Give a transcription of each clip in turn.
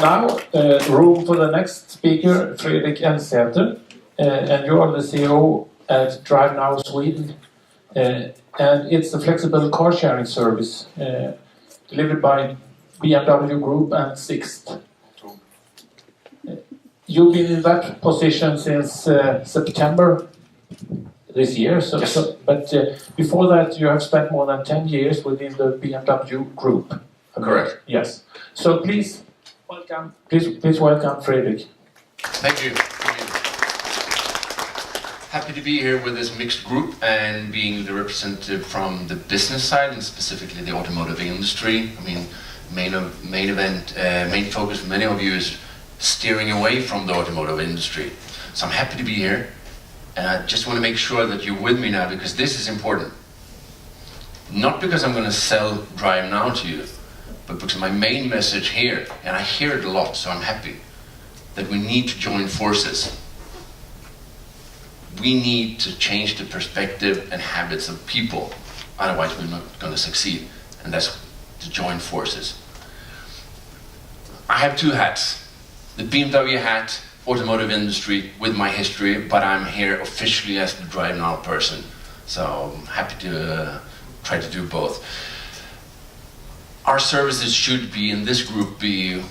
now, room for the next speaker, Fredrik Ellsa, and you are the CEO at Drive Now Sweden, and it's a flexible car sharing service delivered by BMW Group and Sixt. You've been in that position since September this year, but before that you have spent more than 10 years within the BMW Group. Correct. Yes. So please welcome Fredrik. Thank you. Happy to be here with this mixed group and being the representative from the business side and specifically the automotive industry. I mean, main focus for many of you is steering away from the automotive industry. So I'm happy to be here, and I just want to make sure that you're with me now because this is important. Not because I'm going to sell Drive Now to you, but because my main message here, and I hear it a lot, so I'm happy, that we need to join forces. We need to change the perspective and habits of people, otherwise we're not going to succeed, and that's to join forces. I have two hats. The BMW hat, automotive industry, with my history, but I'm here officially as the Drive Now person. So I'm happy to try to do both. Our services should be, in this group, be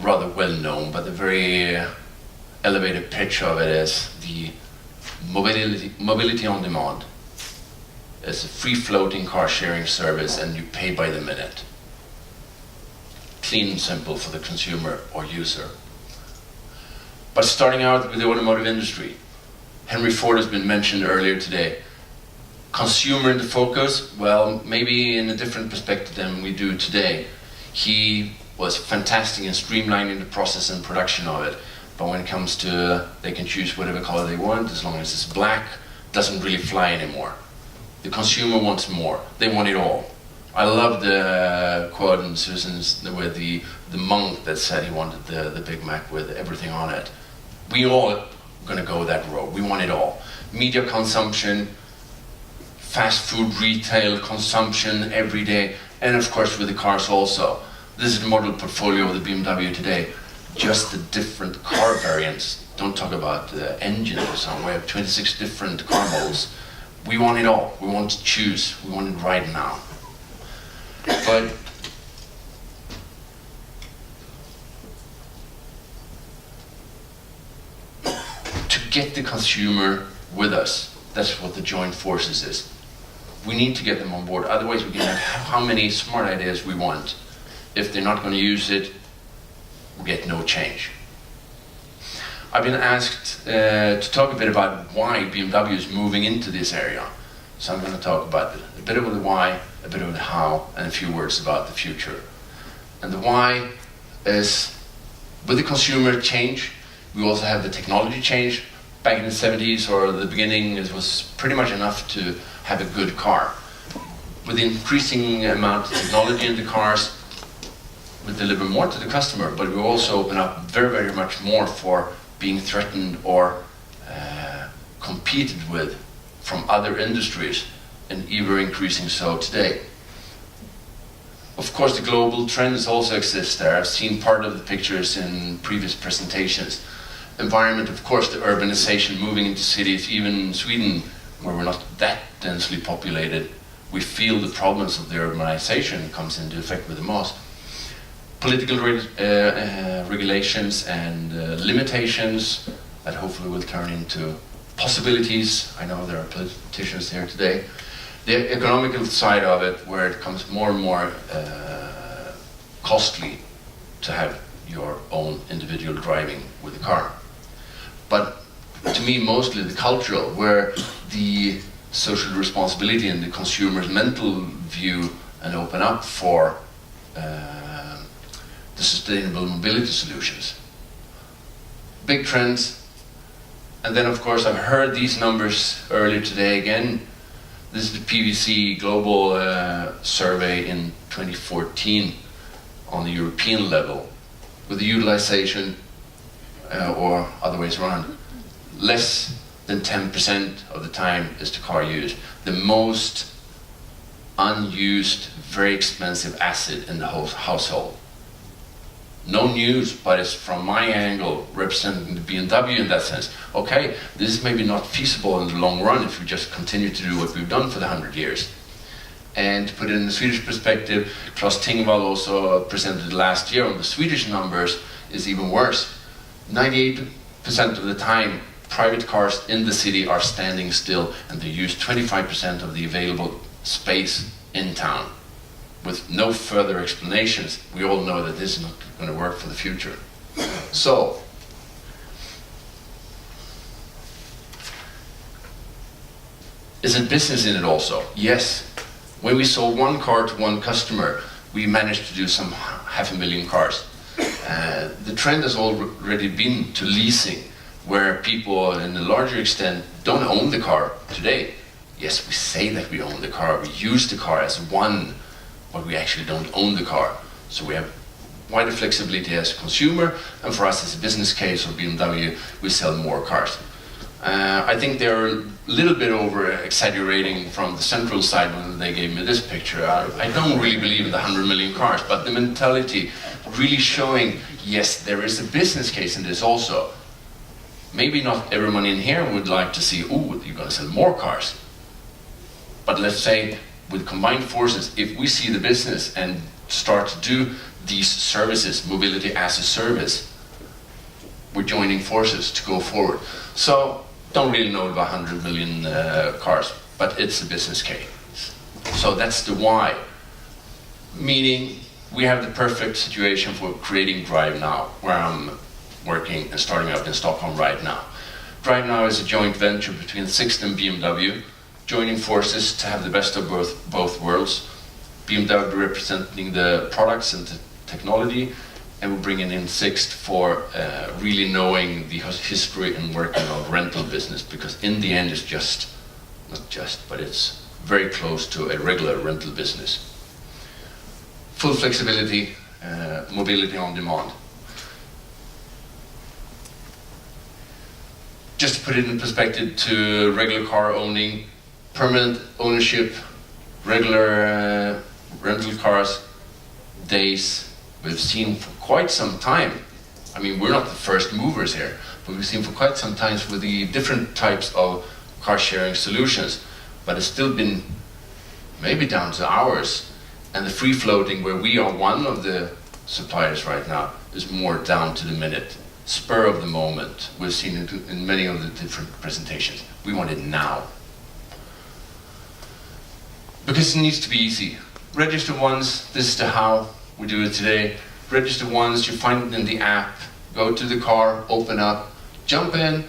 rather well known, but the very elevated pitch of it is the mobility on demand. It's a free-floating car sharing service and you pay by the minute. Clean and simple for the consumer or user. But starting out with the automotive industry, Henry Ford has been mentioned earlier today. Consumer in the focus, well, maybe in a different perspective than we do today. He was fantastic in streamlining the process and production of it. But when it comes to, they can choose whatever color they want, as long as it's black, doesn't really fly anymore. The consumer wants more. They want it all. I love the quote in Susan's, where the monk that said he wanted the Big Mac with everything on it. We all gonna go that road. We want it all. Media consumption, fast food retail consumption every day, and of course with the cars also. This is the model portfolio of the BMW today. Just the different car variants. Don't talk about the engine or something. We have 26 different car models. We want it all. We want to choose. We want it right now. But to get the consumer with us, that's what the joint forces is. We need to get them on board. Otherwise we can have how many smart ideas we want. If they're not going to use it, we get no change. I've been asked to talk a bit about why BMW is moving into this area. So I'm going to talk about a bit of the why, a bit of the how, and a few words about the future. And the why is, with the consumer change, we also have the technology change. Back in the 70s or the beginning, it was pretty much enough to have a good car. With the increasing amount of technology in the cars, we deliver more to the customer, but we also open up very, very much more for being threatened or competed with from other industries, and ever increasing so today. Of course, the global trends also exist there. I've seen part of the pictures in previous presentations. Environment, of course, the urbanization, moving into cities, even in Sweden, where we're not that densely populated, we feel the problems of the urbanization comes into effect with the most. Political regulations and limitations that hopefully will turn into possibilities. I know there are politicians here today. The economical side of it, where it becomes more and more costly to have your own individual driving with a car. But to me, mostly the cultural, where the social responsibility and the consumer's mental view and open up for the sustainable mobility solutions. Big trends. And then of course I've heard these numbers earlier today again. This is the PVC global survey in 2014 on the European level, with the utilization, or other ways around, less than 10% of the time is the car used. The most unused, very expensive asset in the whole household. No news, but it's from my angle representing the BMW in that sense. Okay, this is maybe not feasible in the long run if we just continue to do what we've done for the 100 years. And to put it in the Swedish perspective, Claes Tingvall also presented last year on the Swedish numbers is even worse. 98% of the time, private cars in the city are standing still, and they use 25% of the available space in town. With no further explanations, we all know that this is not going to work for the future. So, is it business in it also? Yes. When we sold one car to one customer, we managed to do some 500,000 cars. The trend has already been to leasing, where people in a larger extent don't own the car today. Yes, we say that we own the car, we use the car as one, but we actually don't own the car. So we have wider flexibility as a consumer, and for us as a business case of BMW, we sell more cars. I think they're a little bit over exaggerating from the central side when they gave me this picture. I don't really believe in the 100 million cars, but the mentality really showing, yes, there is a business case in this also. Maybe not everyone in here would like to see, oh, you're going to sell more cars. But let's say with combined forces, if we see the business and start to do these services, mobility as a service, we're joining forces to go forward. So, don't really know about 100 million cars, but it's a business case. So that's the why. Meaning, we have the perfect situation for creating Drive Now, where I'm working and starting out in Stockholm right now. Drive Now is a joint venture between Sixt and BMW, joining forces to have the best of both worlds. BMW representing the products and the technology, and we're bringing in Sixt for really knowing the history and working on rental business, because in the end it's but it's very close to a regular rental business. Full flexibility, mobility on demand. Just to put it in perspective to regular car owning, permanent ownership, regular rental cars, days, we've seen for quite some time. I mean, we're not the first movers here, but we've seen for quite some time with the different types of car sharing solutions, but it's still been maybe down to hours. And the free floating, where we are one of the suppliers right now, is more down to the minute, spur of the moment. We've seen it in many of the different presentations. We want it now. Because it needs to be easy. Register once, this is the how we do it today. Register once, you find it in the app, go to the car, open up, jump in,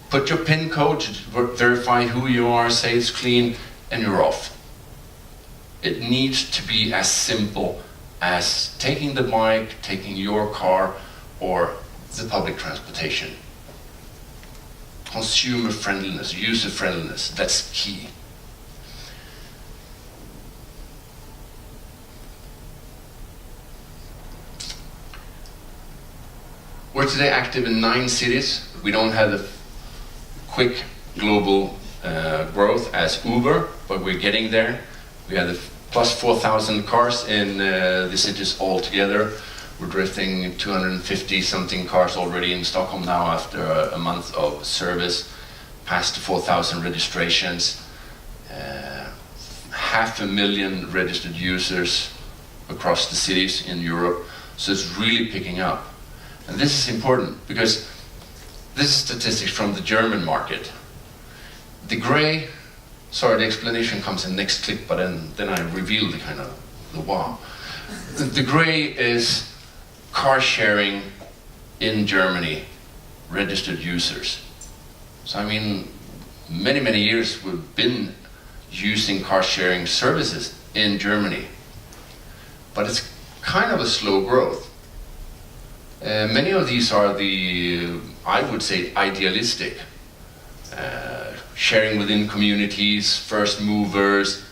put your PIN code to verify who you are, say it's clean, and you're off. It needs to be as simple as taking the bike, taking your car, or the public transportation. Consumer friendliness, user friendliness, that's key. We're today active in 9 cities. We don't have the quick global growth as Uber, but we're getting there. We have the plus 4,000 cars in the cities altogether. We're drifting 250 something cars already in Stockholm now after a month of service, past 4,000 registrations, 500,000 registered users across the cities in Europe. So it's really picking up. And this is important because this is statistics from the German market. The gray, sorry, the explanation comes in next click, but then I reveal the kind of the wow. The gray is car sharing in Germany, registered users. So I mean, many years we've been using car sharing services in Germany, but it's kind of a slow growth. Many of these are the, I would say, idealistic. Sharing within communities, first movers.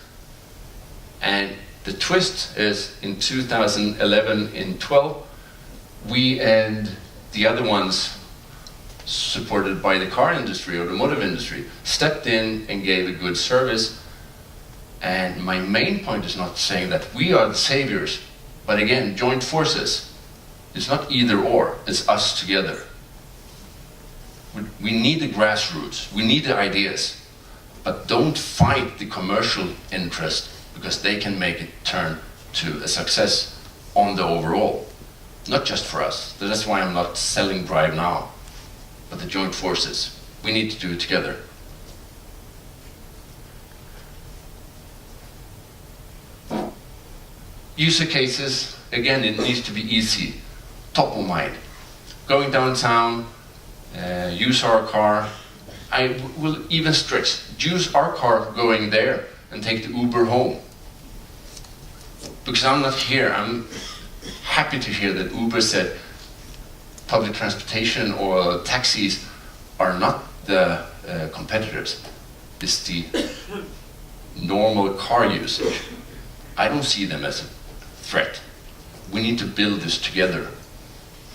And the twist is in 2011, in 12, we and the other ones supported by the car industry, automotive industry, stepped in and gave a good service. And my main point is not saying that we are the saviors, but again, joint forces. It's not either or, it's us together. We need the grassroots, we need the ideas, but don't fight the commercial interest, because they can make it turn to a success on the overall. Not just for us. That's why I'm not selling Drive Now, but the joint forces. We need to do it together. User cases, again, it needs to be easy, top of mind. Going downtown, use our car. I will even stretch, use our car going there and take the Uber home. Because I'm not here, I'm happy to hear that Uber said public transportation or taxis are not the competitors. It's the normal car usage. I don't see them as a threat. We need to build this together,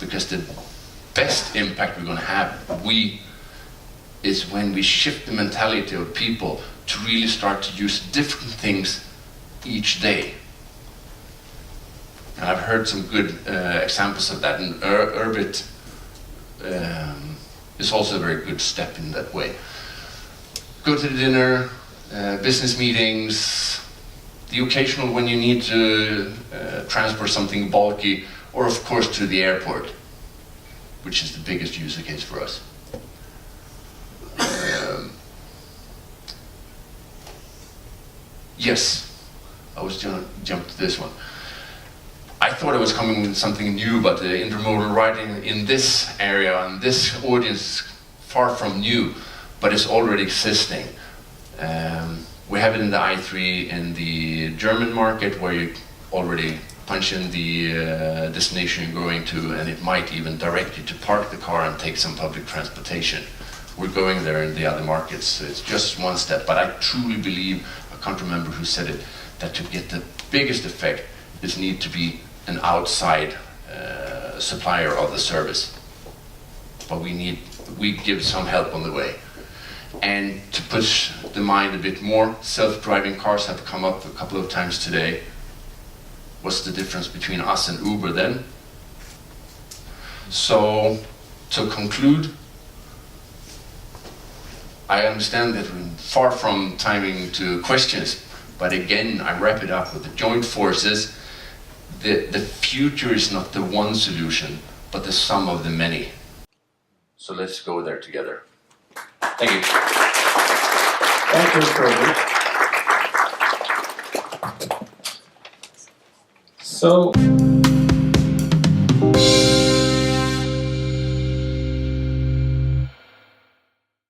because the best impact we're going to have is when we shift the mentality of people to really start to use different things each day. And I've heard some good examples of that, and Urbit is also a very good step in that way. Go to the dinner, business meetings, the occasional when you need to transport something bulky, or of course to the airport, which is the biggest user case for us. Yes, I was going to jump to this one. I thought I was coming with something new, but the intermodal riding in this area and this audience is far from new, but it's already existing. We have it in the i3 in the German market, where you already punch in the destination you're going to, and it might even direct you to park the car and take some public transportation. We're going there in the other markets, so it's just one step. But I truly believe, I can't remember who said it, that to get the biggest effect, this need to be an outside supplier of the service. But we give some help on the way. And to push the mind a bit more, self-driving cars have come up a couple of times today. What's the difference between us and Uber then? So, to conclude, I understand that we're far from timing to questions, but again, I wrap it up with the joint forces. The future is not the one solution, but the sum of the many. So let's go there together. Thank you. Thank you, Fredrik. So